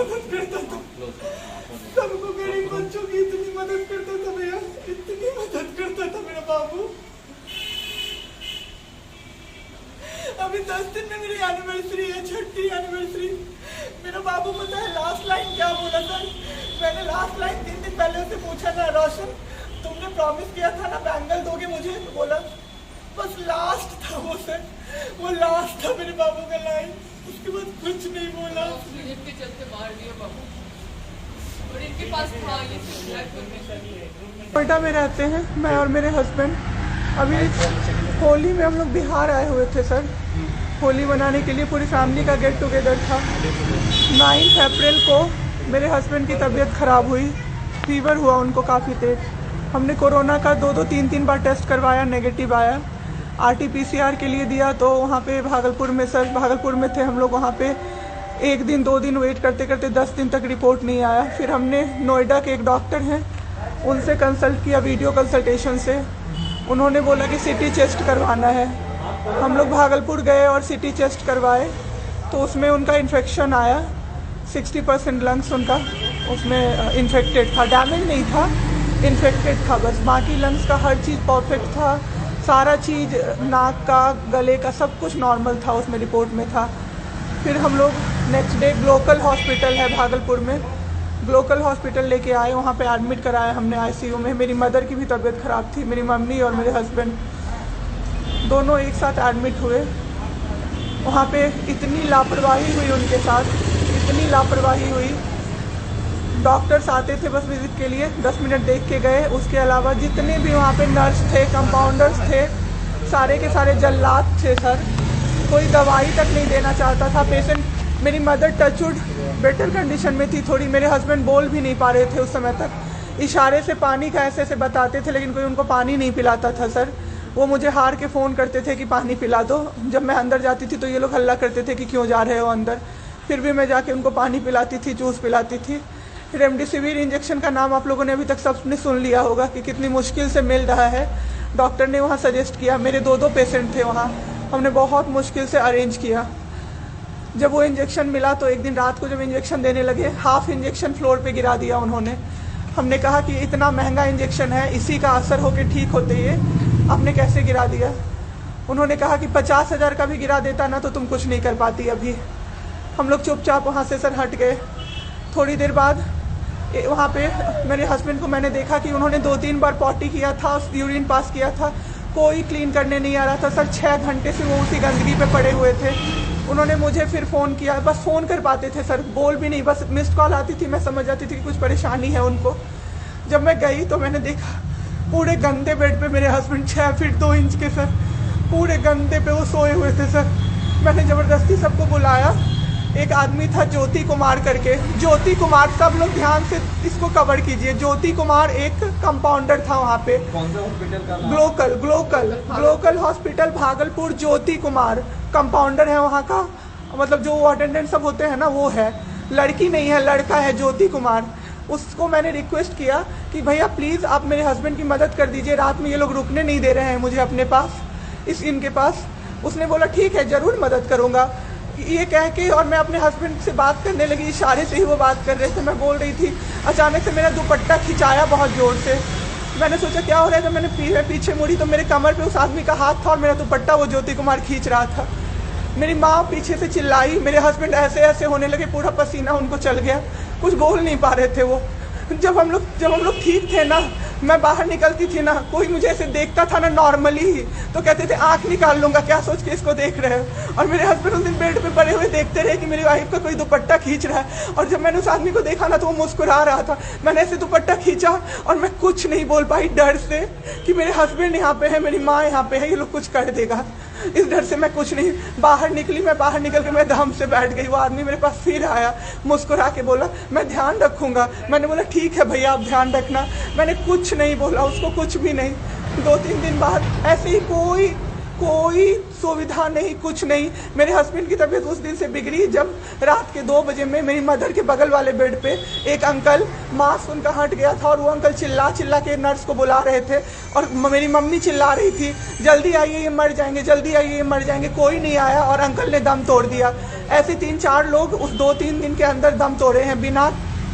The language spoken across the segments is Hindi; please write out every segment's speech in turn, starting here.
मदद करता था, सबको गरीब बच्चों की इतनी मदद करता था भैया, इतनी मदद करता था मेरा बाबू। अभी 10 दिन में मेरी एनिवर्सरी है, छठी एनिवर्सरी। मेरा बाबू पता है लास्ट लाइन क्या बोला सर? मैंने लास्ट लाइन 3 दिन पहले उसे पूछा ना, रोशन तुमने प्रॉमिस किया था ना बैंगल दोगे मुझे, तो बोला बस लास्ट था वो सर, वो लास्ट था मेरे बाबू का लाइन, उसके बाद कुछ नहीं बोला। के चलते मार दिया बाबू, और इनके पास था ये नोएडा में रहते हैं मैं और मेरे हस्बैंड। अभी होली में हम लोग बिहार आए हुए थे सर, होली मनाने के लिए पूरी फैमिली का गेट टुगेदर था। 9 अप्रैल को मेरे हस्बैंड की तबीयत ख़राब हुई, फीवर हुआ उनको काफ़ी तेज। हमने कोरोना का 2-2, 3-3 बार टेस्ट करवाया, नेगेटिव आया। RT-PCR के लिए दिया तो वहाँ पे भागलपुर में सर, भागलपुर में थे हम लोग, वहाँ पे 1 दिन 2 दिन वेट करते करते 10 दिन तक रिपोर्ट नहीं आया। फिर हमने नोएडा के एक डॉक्टर हैं उनसे कंसल्ट किया, वीडियो कंसल्टेशन से। उन्होंने बोला कि CT चेस्ट करवाना है। हम लोग भागलपुर गए और CT चेस्ट करवाए तो उसमें उनका इन्फेक्शन आया, 60% लंग्स उनका उसमें इन्फेक्टेड था, डैमेज नहीं था, इन्फेक्टेड था बस। बाकी लंग्स का हर चीज़ परफेक्ट था, सारा चीज़ नाक का, गले का सब कुछ नॉर्मल था, उसमें रिपोर्ट में था। फिर हम लोग नेक्स्ट डे ग्लोकल हॉस्पिटल है भागलपुर में, ग्लोकल हॉस्पिटल लेके आए, वहाँ पे एडमिट कराया हमने ICU में। मेरी मदर की भी तबीयत ख़राब थी, मेरी मम्मी और मेरे हस्बैंड दोनों एक साथ एडमिट हुए। वहाँ पे इतनी लापरवाही हुई उनके साथ, इतनी लापरवाही हुई। डॉक्टर्स आते थे बस विजिट के लिए, 10 मिनट देख के गए, उसके अलावा जितने भी वहाँ पे नर्स थे, कंपाउंडर्स थे, सारे के सारे जल्लाद थे सर। कोई दवाई तक नहीं देना चाहता था पेशेंट। मेरी मदर टचवुड बेटर कंडीशन में थी थोड़ी, मेरे हस्बैंड बोल भी नहीं पा रहे थे उस समय तक, इशारे से पानी का ऐसे ऐसे बताते थे, लेकिन कोई उनको पानी नहीं पिलाता था सर। वो मुझे हार के फ़ोन करते थे कि पानी पिला दो। जब मैं अंदर जाती थी तो ये लोग हल्ला करते थे कि क्यों जा रहे हो अंदर, फिर भी मैं जाके उनको पानी पिलाती थी, जूस पिलाती थी। रेमडेसिविर इंजेक्शन का नाम आप लोगों ने अभी तक सबने सुन लिया होगा कि कितनी मुश्किल से मिल रहा है। डॉक्टर ने वहाँ सजेस्ट किया, मेरे 2-2 पेशेंट थे वहाँ, हमने बहुत मुश्किल से अरेंज किया। जब वो इंजेक्शन मिला तो एक दिन रात को जब इंजेक्शन देने लगे, हाफ इंजेक्शन फ्लोर पे गिरा दिया उन्होंने। हमने कहा कि इतना महंगा इंजेक्शन है, इसी का असर होके ठीक होते ये आपने कैसे गिरा दिया? उन्होंने कहा कि 50,000 का भी गिरा देता ना तो तुम कुछ नहीं कर पाती अभी। हम लोग चुपचाप वहाँ से सर हट गए। थोड़ी देर बाद वहाँ पे मेरे हस्बैंड को मैंने देखा कि उन्होंने 2-3 बार पॉटी किया था, यूरिन पास किया था, कोई क्लीन करने नहीं आ रहा था सर। 6 घंटे से वो उसी गंदगी पे पड़े हुए थे। उन्होंने मुझे फिर फ़ोन किया, बस फ़ोन कर पाते थे सर, बोल भी नहीं, बस मिस्ड कॉल आती थी, मैं समझ जाती थी कि कुछ परेशानी है उनको। जब मैं गई तो मैंने देखा पूरे गंदे बेड पे मेरे हस्बैंड 6 फीट 2 इंच के सर, पूरे गंदे पे वो सोए हुए थे सर। मैंने ज़बरदस्ती सबको बुलाया। एक आदमी था ज्योति कुमार करके, ज्योति कुमार, सब लोग ध्यान से इसको कवर कीजिए। ज्योति कुमार एक कंपाउंडर था वहाँ पे। कौन सा हॉस्पिटल का? Glocal hospital Bhagalpur. Jyoti Kumar compounder है वहाँ का, मतलब जो अटेंडेंट सब होते हैं ना वो है, लड़की नहीं है, लड़का है ज्योति कुमार। उसको मैंने रिक्वेस्ट किया कि भैया प्लीज़ आप मेरे हस्बैंड की मदद कर दीजिए, रात में ये लोग रुकने नहीं दे रहे हैं मुझे अपने पास, इनके पास। उसने बोला ठीक है ज़रूर मदद करूँगा, ये कह के, और मैं अपने हस्बैंड से बात करने लगी, इशारे से ही वो बात कर रहे थे, मैं बोल रही थी। अचानक से मेरा दुपट्टा खिंचाया बहुत ज़ोर से। मैंने सोचा क्या हो रहा है, जब मैंने पीछे मुड़ी तो मेरे कमर पे उस आदमी का हाथ था और मेरा दुपट्टा वो ज्योति कुमार खींच रहा था। मेरी माँ पीछे से चिल्लाई, मेरे हस्बैंड ऐसे ऐसे होने लगे, पूरा पसीना उनको चल गया, कुछ बोल नहीं पा रहे थे वो। जब हम लोग ठीक थे ना, मैं बाहर निकलती थी ना, कोई मुझे ऐसे देखता था ना नॉर्मली ही तो कहते थे आंख निकाल लूंगा, क्या सोच के इसको देख रहे हो। और मेरे हस्बैंड उस दिन बेड पे पड़े हुए देखते रहे कि मेरी वाइफ का कोई दुपट्टा खींच रहा है। और जब मैंने उस आदमी को देखा ना तो वो मुस्कुरा रहा था। मैंने ऐसे दुपट्टा खींचा और मैं कुछ नहीं बोल पाई, डर से कि मेरे हस्बैंड यहाँ पे है, मेरी माँ यहाँ पे है, ये लोग कुछ कर देगा, इस डर से मैं कुछ नहीं बाहर निकली। मैं बाहर निकल के मैं दम से बैठ गई। वो आदमी मेरे पास फिर आया, मुस्कुरा के बोला मैं ध्यान रखूंगा। मैंने बोला ठीक है भैया आप ध्यान रखना। मैंने कुछ नहीं बोला उसको, कुछ भी नहीं। 2-3 दिन बाद ऐसे ही कोई सुविधा नहीं, कुछ नहीं। मेरे हस्बैंड की तबीयत उस दिन से बिगड़ी जब रात के 2 बजे में मेरी मदर के बगल वाले बेड पे एक अंकल, मास्क उनका हट गया था और वो अंकल चिल्ला चिल्ला के नर्स को बुला रहे थे और मेरी मम्मी चिल्ला रही थी जल्दी आइए ये मर जाएंगे, जल्दी आइए ये मर जाएंगे। कोई नहीं आया और अंकल ने दम तोड़ दिया। ऐसे 3-4 लोग उस 2-3 दिन के अंदर दम तोड़े हैं बिना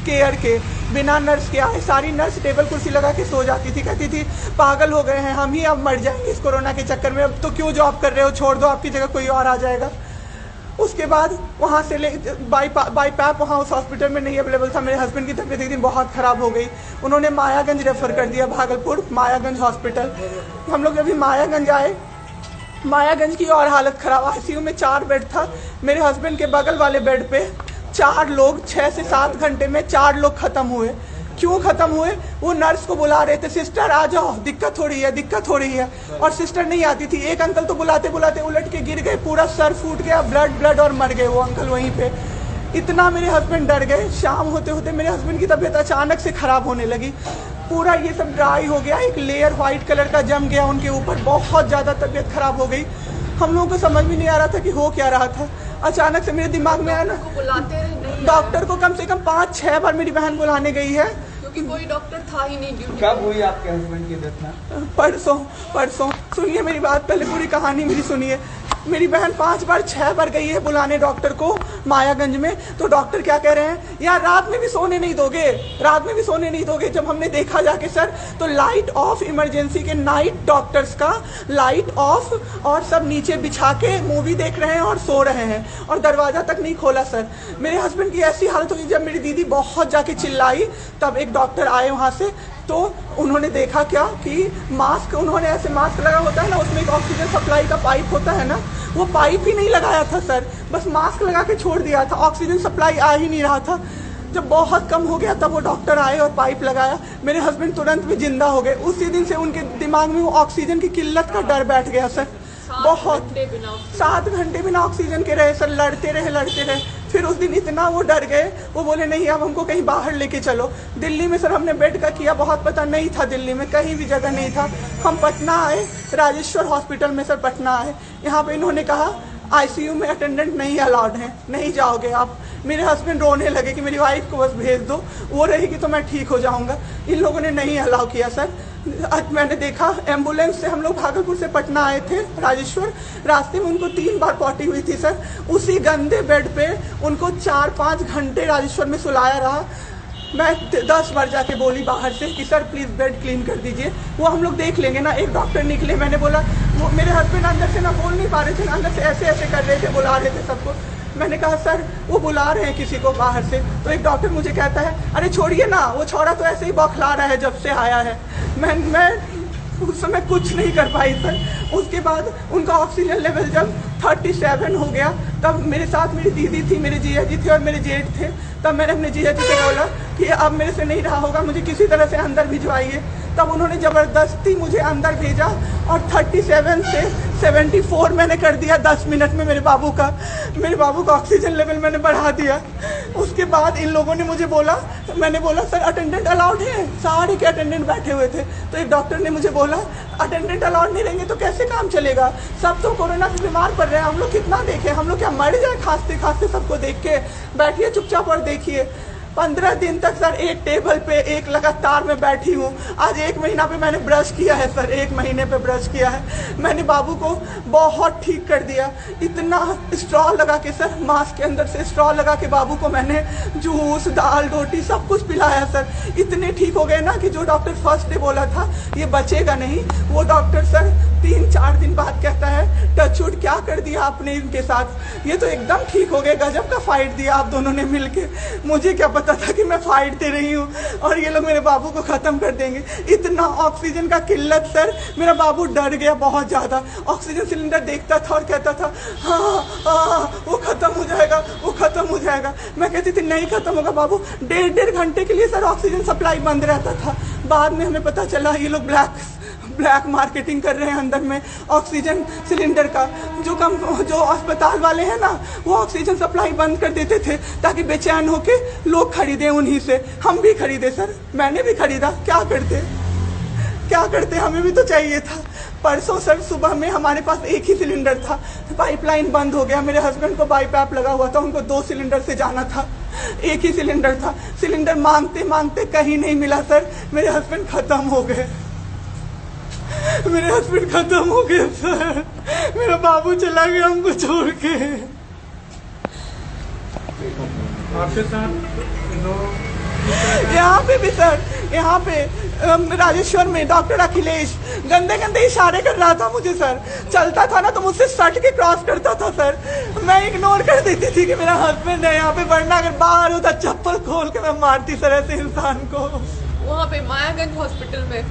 केयर के, बिना नर्स के आए। सारी नर्स टेबल कुर्सी लगा के सो जाती थी, कहती थी पागल हो गए हैं हम ही, अब मर जाएंगे इस कोरोना के चक्कर में, अब तो क्यों जॉब कर रहे हो, छोड़ दो, आपकी जगह कोई और आ जाएगा। उसके बाद वहाँ से बाई पैप वहाँ उस हॉस्पिटल में नहीं अवेलेबल था। मेरे हस्बैंड की तबीयत एक दिन बहुत ख़राब हो गई, उन्होंने मायागंज रेफ़र कर दिया, भागलपुर मायागंज हॉस्पिटल। हम लोग जब भी मायागंज आए, मायागंज की और हालत ख़राब, आईसीयू में 4 बेड था। मेरे हस्बैंड के बगल वाले बेड पे 4 लोग 6 से 7 घंटे में 4 लोग ख़त्म हुए। क्यों ख़त्म हुए? वो नर्स को बुला रहे थे, सिस्टर आ जाओ, दिक्कत हो रही है, दिक्कत हो रही है, और सिस्टर नहीं आती थी। एक अंकल तो बुलाते बुलाते उलट के गिर गए, पूरा सर फूट गया, ब्लड और मर गए वो अंकल वहीं पे। इतना मेरे हस्बैंड डर गए। शाम होते होते मेरे हस्बैंड की तबीयत अचानक से ख़राब होने लगी, पूरा ये सब ड्राई हो गया, एक लेयर वाइट कलर का जम गया उनके ऊपर, बहुत ज़्यादा तबीयत ख़राब हो गई। हम लोगों को समझ में नहीं आ रहा था कि हो क्या रहा था। अचानक से मेरे दिमाग में आया ना, डॉक्टर को कम से कम 5-6 बार मेरी बहन बुलाने गई है, क्योंकि कोई डॉक्टर था ही नहीं ड्यूटी। कब हुई आपके हस्बैंड की डेथ? परसों। सुनिए मेरी बात, पहले पूरी कहानी मेरी सुनिए। मेरी बहन 5-6 बार गई है बुलाने डॉक्टर को मायागंज में, तो डॉक्टर क्या कह रहे हैं, यार रात में भी सोने नहीं दोगे, रात में भी सोने नहीं दोगे। जब हमने देखा जाके सर, तो लाइट ऑफ, इमरजेंसी के नाइट डॉक्टर्स का लाइट ऑफ, और सब नीचे बिछा के मूवी देख रहे हैं और सो रहे हैं, और दरवाज़ा तक नहीं खोला सर। मेरे हस्बैंड की ऐसी हालत हुई, जब मेरी दीदी बहुत जाके चिल्लाई तब एक डॉक्टर आए वहाँ से, तो उन्होंने देखा क्या कि मास्क, उन्होंने ऐसे मास्क लगा होता है ना, उसमें एक ऑक्सीजन सप्लाई का पाइप होता है ना, वो पाइप ही नहीं लगाया था सर, बस मास्क लगा के छोड़ दिया था, ऑक्सीजन सप्लाई आ ही नहीं रहा था। जब बहुत कम हो गया तब वो डॉक्टर आए और पाइप लगाया, मेरे हस्बैंड तुरंत भी जिंदा हो गए। उसी दिन से उनके दिमाग में वो ऑक्सीजन की किल्लत का डर बैठ गया सर। बहुत 7 घंटे बिना ऑक्सीजन के रहे सर, लड़ते रहे। फिर उस दिन इतना वो डर गए, वो बोले नहीं अब हमको कहीं बाहर लेके चलो। दिल्ली में सर हमने बेड का किया, बहुत पता नहीं था, दिल्ली में कहीं भी जगह नहीं था। हम पटना आए, राजेश्वर हॉस्पिटल में सर पटना आए। यहाँ पे इन्होंने कहा आईसीयू में अटेंडेंट नहीं अलाउड है, नहीं जाओगे आप। मेरे हस्बैंड रोने लगे कि मेरी वाइफ को बस भेज दो, वो रहेगी तो मैं ठीक हो जाऊँगा। इन लोगों ने नहीं अलाउ किया सर। आज मैंने देखा, एम्बुलेंस से हम लोग भागलपुर से पटना आए थे राजेश्वर, रास्ते में उनको 3 बार पॉटी हुई थी सर। उसी गंदे बेड पे उनको 4-5 घंटे राजेश्वर में सुलाया रहा। मैं 10 बार जाके बोली बाहर से कि सर प्लीज़ बेड क्लीन कर दीजिए, वो हम लोग देख लेंगे ना। एक डॉक्टर निकले, मैंने बोला, वो मेरे हस्बैंड अंदर से ना बोल नहीं पा रहे थे, अंदर से ऐसे ऐसे कर रहे थे, बुला रहे थे सबको। मैंने कहा सर वो बुला रहे हैं किसी को बाहर से, तो एक डॉक्टर मुझे कहता है अरे छोड़िए ना, वो छोड़ा तो ऐसे ही बौखला रहा है जब से आया है। मैं उस समय कुछ नहीं कर पाई सर। उसके बाद उनका ऑक्सीजन लेवल जब 37 हो गया, तब मेरे साथ मेरी दीदी थी, मेरे जीजा जी थे और मेरे जेठ थे। तब मैंने अपने जीजा जी से बोला कि अब मेरे से नहीं रहा होगा, मुझे किसी तरह से अंदर भिजवाइए। तब उन्होंने ज़बरदस्ती मुझे अंदर भेजा और 37 से 74 मैंने कर दिया 10 मिनट में। मेरे बाबू का ऑक्सीजन लेवल मैंने बढ़ा दिया। उसके बाद इन लोगों ने मुझे बोला, मैंने बोला सर अटेंडेंट अलाउड है, सारे के अटेंडेंट बैठे हुए थे। तो एक डॉक्टर ने मुझे बोला अटेंडेंट अलाउड नहीं रहेंगे तो कैसे काम चलेगा, सब तो कोरोना से बीमार पड़ रहे हैं, हम लोग कितना देखें, हम लोग क्या मर जाए खांसते खांसते सबको देख के, बैठिए चुपचाप और देखिए। 15 दिन तक सर एक टेबल पे एक लगातार मैं बैठी हूँ। आज 1 महीना पे मैंने ब्रश किया है सर, 1 महीने पे ब्रश किया है मैंने। बाबू को बहुत ठीक कर दिया, इतना स्ट्रॉ लगा के सर, मास्क के अंदर से स्ट्रॉ लगा के बाबू को मैंने जूस, दाल, रोटी सब कुछ पिलाया सर। इतने ठीक हो गए ना कि जो डॉक्टर फर्स्ट डे बोला था ये बचेगा नहीं, वो डॉक्टर सर 3-4 दिन बाद कहता है टचवुड क्या कर दिया आपने इनके साथ, ये तो एकदम ठीक हो गए, गजब का फाइट दिया आप दोनों ने मिलके। मुझे क्या पता था कि मैं फाइट दे रही हूँ और ये लोग मेरे बाबू को ख़त्म कर देंगे। इतना ऑक्सीजन का किल्लत सर, मेरा बाबू डर गया बहुत ज़्यादा। ऑक्सीजन सिलेंडर देखता था और कहता था हाँ वो ख़त्म हो जाएगा, वो ख़त्म हो जाएगा। मैं कहती थी नहीं ख़त्म होगा बाबू। 1.5 घंटे के लिए सर ऑक्सीजन सप्लाई बंद रहता था। बाद में हमें पता चला ये लोग ब्लैक मार्केटिंग कर रहे हैं अंदर में ऑक्सीजन सिलेंडर का। जो अस्पताल वाले हैं ना, वो ऑक्सीजन सप्लाई बंद कर देते थे ताकि बेचैन होके लोग खरीदें उन्हीं से। हम भी खरीदे सर, मैंने भी खरीदा, क्या करते, हमें भी तो चाहिए था। परसों सर सुबह में हमारे पास एक ही सिलेंडर था, पाइपलाइन बंद हो गया, मेरे हस्बैंड को बाईपैप लगा हुआ था, उनको 2 सिलेंडर से जाना था, एक ही सिलेंडर था। सिलेंडर मांगते मांगते कहीं नहीं मिला सर, मेरे हस्बैंड खत्म हो गए, मेरे हस्बैंड खत्म हो गए सर, मेरा बाबू चला गया हमको छोड़ के। आपके साथ यहाँ पे भी सर, यहाँ पे राजेश्वर में डॉक्टर अखिलेश गंदे गंदे इशारे कर रहा था मुझे सर, चलता था ना तो मुझसे सट के क्रॉस करता था सर, मैं इग्नोर कर देती थी कि मेरा हस्बैंड है यहाँ पे, वरना अगर बाहर होता चप्पल खोल के मैं मारती सर ऐसे इंसान को। वहाँ पे मायागंज हॉस्पिटल में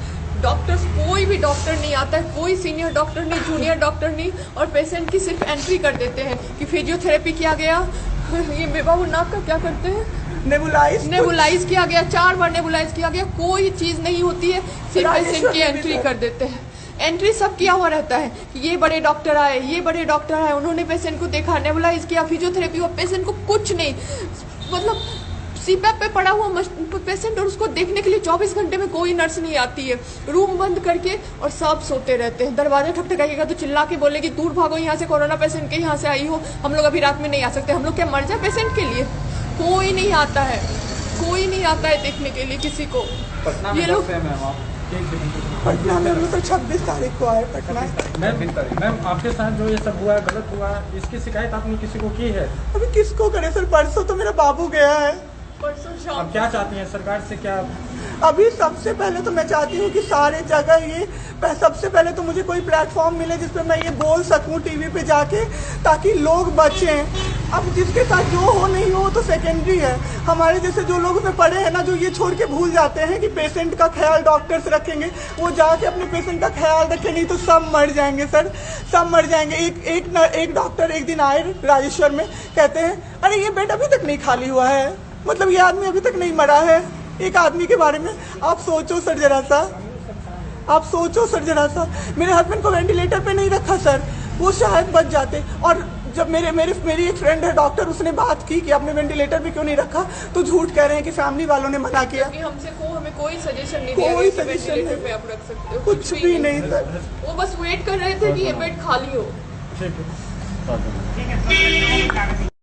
डॉक्टर्स, कोई भी डॉक्टर नहीं आता है, कोई सीनियर डॉक्टर नहीं, जूनियर डॉक्टर नहीं, और पेशेंट की सिर्फ एंट्री कर देते हैं कि फिजियोथेरेपी किया गया, ये बाबू नाक का क्या करते हैं, नेबुलाइज किया गया, 4 बार नेबुलाइज किया गया, कोई चीज़ नहीं होती है, सिर्फ पेशेंट की एंट्री कर देते हैं। एंट्री सब किया हुआ रहता है कि ये बड़े डॉक्टर आए, ये बड़े डॉक्टर आए, उन्होंने पेशेंट को देखा, नेबुलाइज किया, फिजियोथेरेपी हुआ, पेशेंट को कुछ नहीं, मतलब सीपैप पे पड़ा हुआ पेशेंट, और उसको देखने के लिए 24 घंटे में कोई नर्स नहीं आती है, रूम बंद करके, और सब सोते रहते हैं। दरवाजा ठकठकाएगा तो चिल्ला के बोलेगी दूर भागो यहाँ से, कोरोना पेशेंट के यहाँ से आई हो, हम लोग अभी रात में नहीं आ सकते, हम लोग क्या मर जाए पेशेंट के लिए? कोई नहीं आता है, कोई नहीं आता है देखने के लिए किसी को। ये लोग पटना में हम तो 26 तारीख को आए पटना। मैम आपके साथ जो ये सब हुआ, गलत हुआ, इसकी शिकायत आपने किसी को की है? अभी किसको करे सर, परसों तो मेरा बाबू गया है, परसों शाम। अब क्या चाहती हैं सरकार से? क्या अभी सबसे पहले तो मैं चाहती हूँ कि सारे जगह ये, सबसे पहले तो मुझे कोई प्लेटफॉर्म मिले जिसपे मैं ये बोल सकूँ टीवी पे जाके, ताकि लोग बचें। अब जिसके साथ जो हो नहीं हो तो सेकेंडरी है, हमारे जैसे जो लोग उसमें पड़े हैं ना, जो ये छोड़ के भूल जाते हैं कि पेशेंट का ख्याल डॉक्टर्स रखेंगे, वो जाके अपने पेशेंट का ख्याल रखें, नहीं तो सब मर जाएंगे सर, सब मर जाएंगे। एक डॉक्टर एक दिन आए राजेश्वर में, कहते हैं अरे ये बेड अभी तक नहीं खाली हुआ है, मतलब ये आदमी अभी तक नहीं मरा है। एक आदमी के बारे में आप सोचो सर जरा सा, आप सोचो सर जरा सा। मेरे हस्बैंड को वेंटिलेटर पे नहीं रखा सर, वो शायद बच जाते। और जब मेरी एक फ्रेंड है डॉक्टर, उसने बात की कि आपने वेंटिलेटर पे क्यों नहीं रखा, तो झूठ कह रहे हैं कि फैमिली वालों ने मना किया। हमें कोई सजेशन नहीं दिया, कोई सजेशन नहीं पे आप रख सकते हो, कुछ भी नहीं सर, वो बस वेट कर रहे थे कि ये बेड खाली हो। ठीक है।